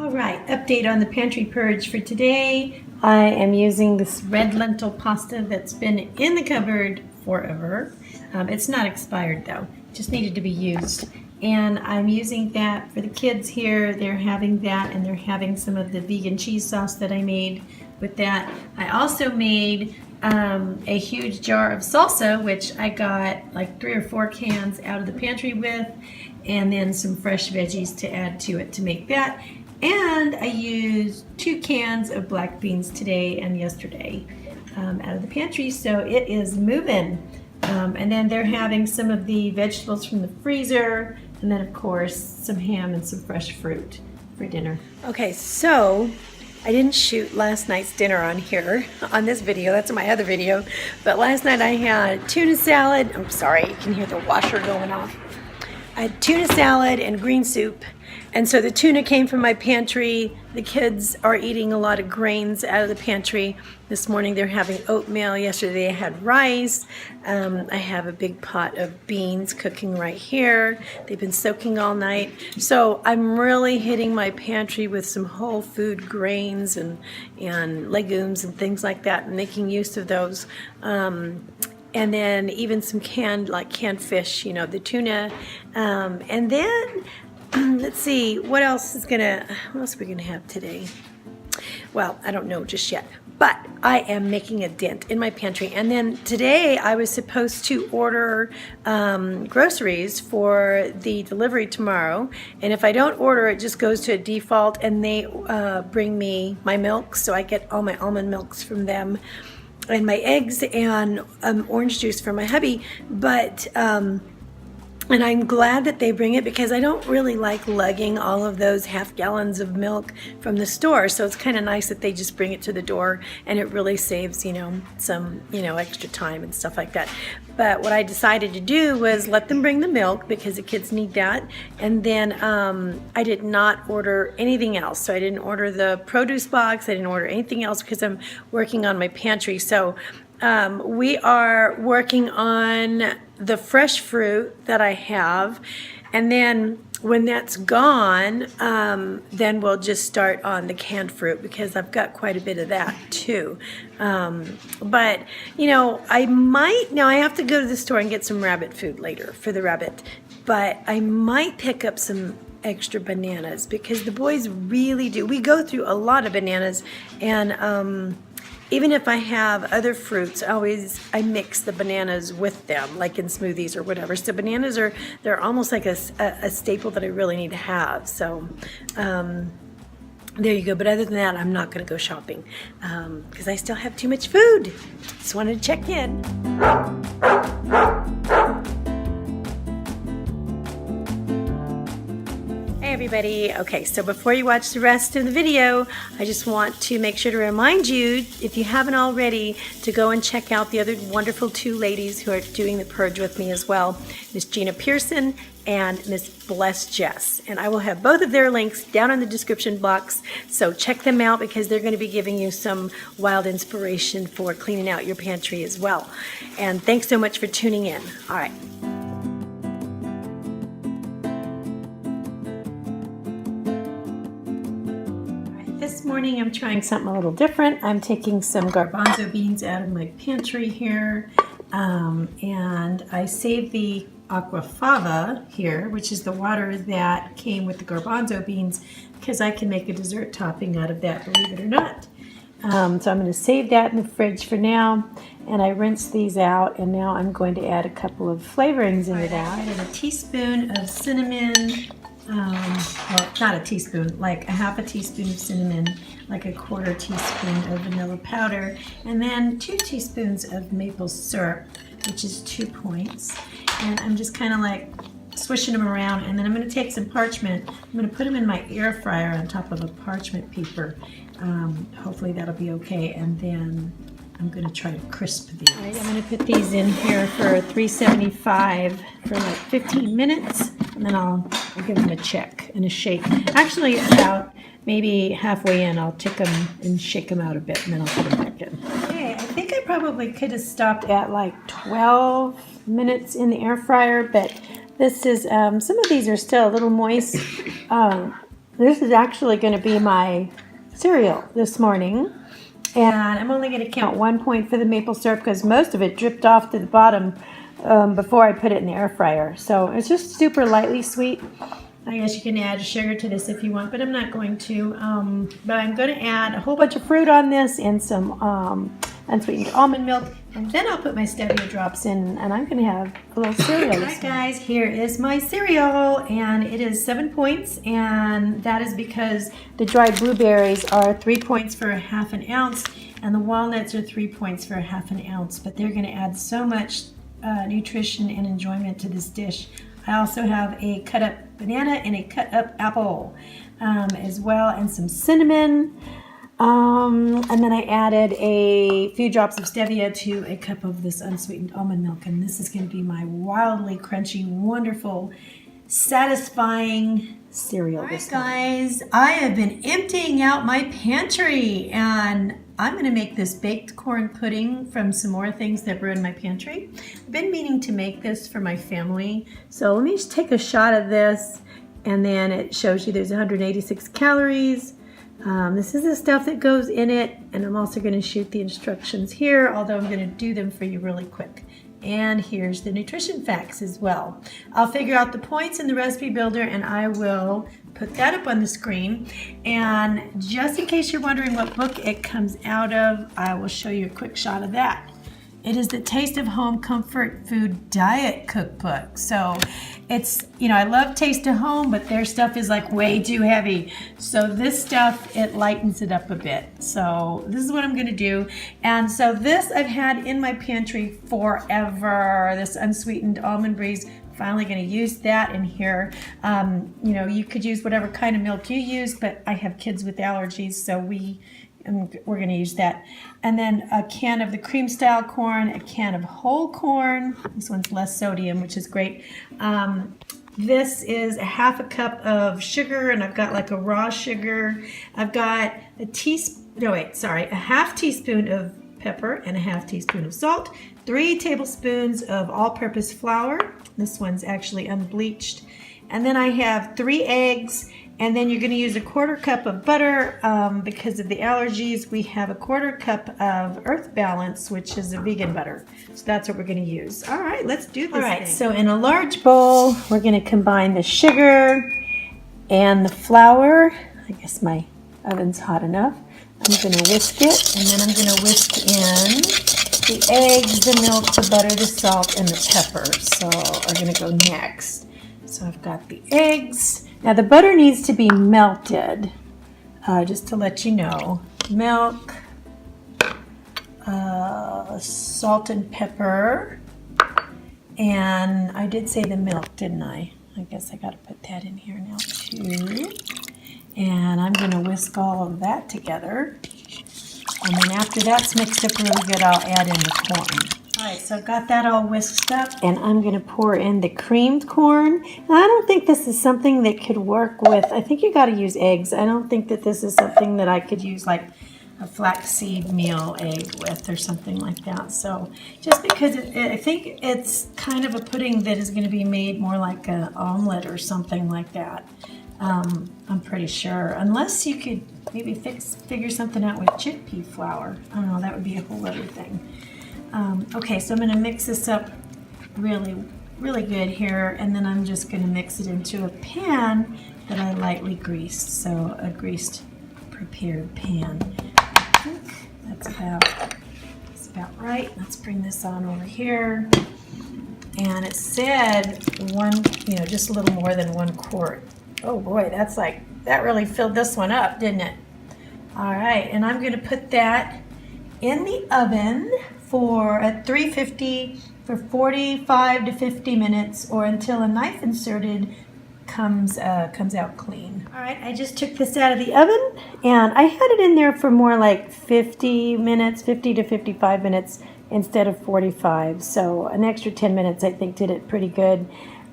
All right, update on the pantry purge for today. I am using this red lentil pasta that's been in the cupboard forever. It's not expired though, just needed to be used. And I'm using that for the kids here. They're having that, and they're having some of the vegan cheese sauce that I made with that. I also made a huge jar of salsa, which I got like 3 or 4 cans out of the pantry with, and then some fresh veggies to add to it to make that. And I used 2 cans of black beans today and yesterday out of the pantry, so it is moving. And then they're having some of the vegetables from the freezer, and then of course some ham and some fresh fruit for dinner. Okay, so I didn't shoot last night's dinner on here, on this video, that's my other video, but last night I had tuna salad. I'm sorry, you can hear the washer going off. I had tuna salad and green soup. And so the tuna came from my pantry. The kids are eating a lot of grains out of the pantry. This morning they're having oatmeal. Yesterday I had rice. I have a big pot of beans cooking right here. They've been soaking all night. So I'm really hitting my pantry with some whole food grains and legumes and things like that, and making use of those. And then even some canned fish, you know, the tuna. And then let's see, what else are we gonna have today? Well, I don't know just yet, but I am making a dent in my pantry. And then today I was supposed to order groceries for the delivery tomorrow. And if I don't order, it just goes to a default, and they bring me my milk. So I get all my almond milks from them, and my eggs and orange juice for my hubby. But and I'm glad that they bring it, because I don't really like lugging all of those half gallons of milk from the store. So it's kind of nice that they just bring it to the door, and it really saves, you know, some, you know, extra time and stuff like that. But what I decided to do was let them bring the milk, because the kids need that. And then I did not order anything else. So I didn't order the produce box. I didn't order anything else because I'm working on my pantry. So we are working on the fresh fruit that I have, and then when that's gone, then we'll just start on the canned fruit, because I've got quite a bit of that too. But you know, I have to go to the store and get some rabbit food later for the rabbit, but I might pick up some extra bananas, because the boys really do. We go through a lot of bananas, and even if I have other fruits, I mix the bananas with them, like in smoothies or whatever. So bananas they're almost like a staple that I really need to have. So there you go. But other than that, I'm not going to go shopping because I still have too much food. Just wanted to check in. Hey everybody. Okay, so before you watch the rest of the video, I just want to make sure to remind you, if you haven't already, to go and check out the other wonderful 2 ladies who are doing the purge with me as well, Miss Gina Pearson and Miss Bless Jess. And I will have both of their links down in the description box, so check them out, because they're going to be giving you some wild inspiration for cleaning out your pantry as well. And thanks so much for tuning in. All right. This morning I'm trying something a little different. I'm taking some garbanzo beans out of my pantry here, and I saved the aquafaba here, which is the water that came with the garbanzo beans, because I can make a dessert topping out of that, believe it or not. So I'm going to save that in the fridge for now, and I rinsed these out, and now I'm going to add a couple of flavorings into that. I added a teaspoon of cinnamon. Well, not a teaspoon, like a half a teaspoon of cinnamon, like a 1/4 teaspoon of vanilla powder, and then 2 teaspoons of maple syrup, which is 2 points. And I'm just kind of like swishing them around, and then I'm going to take some parchment. I'm going to put them in my air fryer on top of a parchment paper. Hopefully that'll be okay, and then I'm going to try to crisp these. All right, I'm going to put these in here for 375 for like 15 minutes, and then I'll give them a check and a shake. Actually, about maybe halfway in, I'll take them and shake them out a bit, and then I'll put them back in. Okay, I think I probably could have stopped at like 12 minutes in the air fryer, but this is, some of these are still a little moist. This is actually going to be my cereal this morning. And I'm only going to count 1 point for the maple syrup because most of it dripped off to the bottom before I put it in the air fryer. So it's just super lightly sweet. I guess you can add sugar to this if you want, but I'm not going to. But I'm going to add a whole bunch of fruit on this and some unsweetened almond milk. And then I'll put my stevia drops in, and I'm going to have a little cereal. Alright guys, here is my cereal, and it is 7 points, and that is because the dried blueberries are 3 points for ½ an ounce, and the walnuts are 3 points for ½ an ounce, but they're going to add so much nutrition and enjoyment to this dish. I also have a cut up banana and a cut up apple as well, and some cinnamon. And then I added a few drops of stevia to a cup of this unsweetened almond milk, and this is going to be my wildly crunchy, wonderful, satisfying cereal. Alright guys, I have been emptying out my pantry, and I'm going to make this baked corn pudding from some more things that were in my pantry. I've been meaning to make this for my family, so let me just take a shot of this, and then it shows you there's 186 calories. This is the stuff that goes in it, and I'm also going to shoot the instructions here, although I'm going to do them for you really quick. And here's the nutrition facts as well. I'll figure out the points in the recipe builder, and I will put that up on the screen. And just in case you're wondering what book it comes out of, I will show you a quick shot of that. It is the Taste of Home Comfort Food Diet Cookbook. So it's, you know, I love Taste of Home, but their stuff is like way too heavy. So this stuff, it lightens it up a bit. So this is what I'm going to do. And so this I've had in my pantry forever, this unsweetened almond breeze. Finally going to use that in here. You know, you could use whatever kind of milk you use, but I have kids with allergies, so we're going to use that. And then a can of the cream style corn, a can of whole corn. This one's less sodium, which is great. This is a ½ cup of sugar, and I've got like a raw sugar. I've got a ½ teaspoon of pepper and a ½ teaspoon of salt, 3 tablespoons of all-purpose flour. This one's actually unbleached. And then I have 3 eggs, and then you're going to use a ½ cup of butter. Because of the allergies, we have a ½ cup of Earth Balance, which is a vegan butter. So that's what we're going to use. All right, let's do this. All right, so in a large bowl, we're going to combine the sugar and the flour. I guess my oven's hot enough. I'm going to whisk it, and then I'm going to whisk in the eggs, the milk, the butter, the salt, and the pepper. So are going to go next. So I've got the eggs. Now the butter needs to be melted, just to let you know. Milk, salt and pepper, and I did say the milk, didn't I? I guess I got to put that in here now too. And I'm going to whisk all of that together. And then after that's mixed up really good, I'll add in the corn. All right, so I've got that all whisked up, and I'm going to pour in the creamed corn. Now, I don't think this is something that could work with, I think you got to use eggs. I don't think that this is something that I could use like a flaxseed meal egg with or something like that. So just because I think it's kind of a pudding that is going to be made more like an omelet or something like that. I'm pretty sure, unless you could maybe figure something out with chickpea flour. I don't know, that would be a whole other thing. Okay, so I'm going to mix this up really, really good here, and then I'm just going to mix it into a pan that I lightly greased. So a greased prepared pan. I think that's about right. Let's bring this on over here. And it said just a little more than 1 quart. Oh boy, that really filled this one up, didn't it? All right, and I'm going to put that in the oven at 350 for 45 to 50 minutes, or until a knife inserted comes out clean. All right, I just took this out of the oven, and I had it in there for more like 50 to 55 minutes instead of 45. So an extra 10 minutes I think did it pretty good.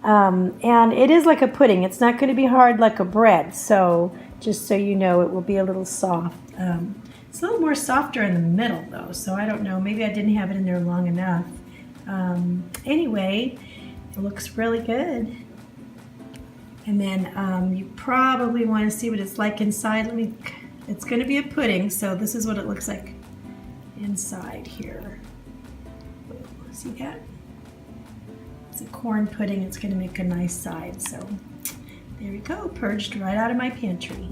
And it is like a pudding. It's not going to be hard like a bread. So just so you know, it will be a little soft. It's a little more softer in the middle though. So I don't know. Maybe I didn't have it in there long enough. Anyway, it looks really good. And then you probably want to see what it's like inside. It's going to be a pudding, so this is what it looks like inside here. See that? It's a corn pudding. It's going to make a nice side. So there we go, purged right out of my pantry.